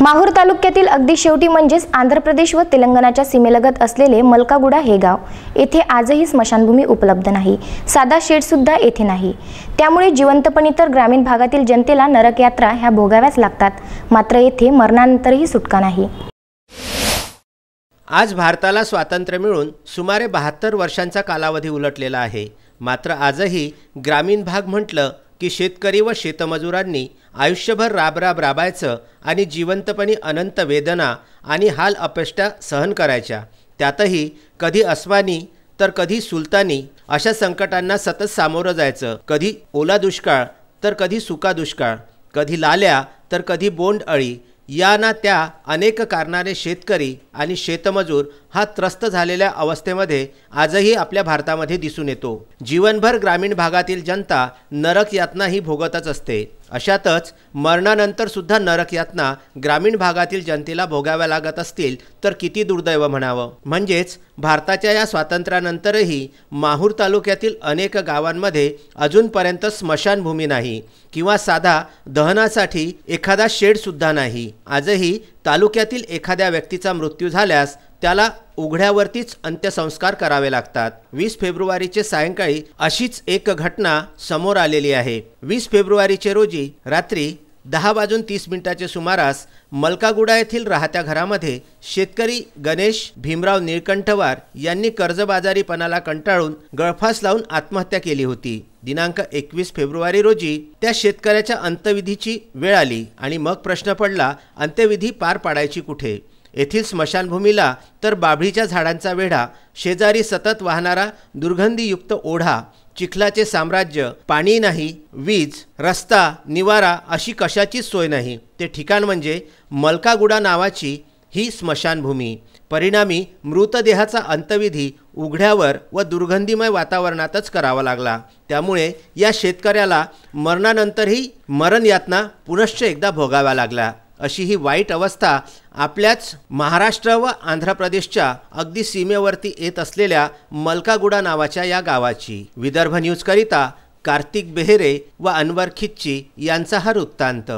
माहूर तालुक्यातील अगदी शेवटी म्हणजेच आंध्र प्रदेश व तेलंगणाच्या सीमेलगत असलेले मलकागुडा हे गाव, येथे आजही स्मशानभूमी उपलब्ध नाही। साधा शेड सुद्धा येथे नाही। त्यामुळे जिवंतपणी तर ग्रामीण भागातील जनतेला नरक यात्रा ह्या भोगाव्याच लागतात, मात्र येथे मरणानंतरही सुटका नाही। आज भारताला स्वातंत्र्य मिळून सुमारे 72 वर्षांचा कालावधी उलटलेला आहे। मात्र आजही ग्रामीण भाग म्हटलं की शेतकरी व शेतमजुरांनी आयुष्यभर राबराब राबायचं आणि जिवंतपणी अनंत वेदना आणि हाल अपेष्टा सहन करायच्या। त्यातही कधी अस्मानी तर कधी सुलतानी अशा संकटांना सतत सामोरं जायचं। कधी ओला दुष्काळ तर कधी सुका दुष्काळ, कधी लाल्या तर कधी बोंड अळी, या ना त्या अनेक कारणाने शेतकरी आणि शेतमजूर हा त्रस्त झालेल्या अवस्थेमध्ये आजही आपल्या भारतामध्ये दिसून येतो। जीवनभर ग्रामीण भागातील जनता नरक यातना ही भोगतच असते। अशातच मरणानंतर सुद्धा नरक यातना ग्रामीण भागातील जनतेला भोगाव्या लागत असतील तर किती दुर्दैव म्हणावं। म्हणजेच भारताच्या या स्वातंत्र्यानंतरही माहूर तालुक्यातील अनेक गावांमध्ये अजूनपर्यंत स्मशानभूमी नाही किंवा साधा दहनासाठी एखादा शेड सुद्धा नाही। आजही तालुक्यातील एखाद्या व्यक्तीचा मृत्यू झाल्यास त्याला उघड्यावरतीच अंत्यसंस्कार करावे लागतात। 20 फेब्रुवारीचे सायंकाळी अशीच एक घटना समोर आलेली आहे। 20 फेब्रुवारीचे रोजी रात्री 10:30 सुमारास मलकागुडा येथील राहत्या घरामध्ये शेतकरी गणेश भीमराव निळकंठवार यांनी कर्जबाजारीपणाला कंटाळून गळफास लावून आत्महत्या केली होती। दिनांक 21 फेब्रुवारी रोजी त्या शेतकऱ्याच्या अंत्यविधीची वेळ आली आणि मग प्रश्न पडला, अंत्यविधी पार पाडायची कुठे? येथील स्मशानभूमीला तर बाभळीच्या झाडांचा वेढा, शेजारी सतत वाहणारा दुर्गंधीयुक्त ओढा, चिखलाचे साम्राज्य, पाणी नाही, वीज, रस्ता, निवारा अशी कशाचीच सोय नाही। ते ठिकाण म्हणजे मलकागुडा नावाची ही स्मशानभूमी। परिणामी मृतदेहाचा अंत्यविधी उघड्यावर व दुर्गंधीमय वातावरणातच करावा लागला। त्यामुळे या शेतकऱ्याला मरणानंतरही मरण यातना पुनश्च एकदा भोगाव्या लागल्या। अशी ही वाईट अवस्था आपल्याच महाराष्ट्र व आंध्र प्रदेशच्या अगदी सीमेवरती येत असलेल्या मलकागुडा नावाच्या या गावाची। विदर्भ न्यूज करिता कार्तिक बेहेरे व अनवर खिच्ची यांचा हा वृत्तांत।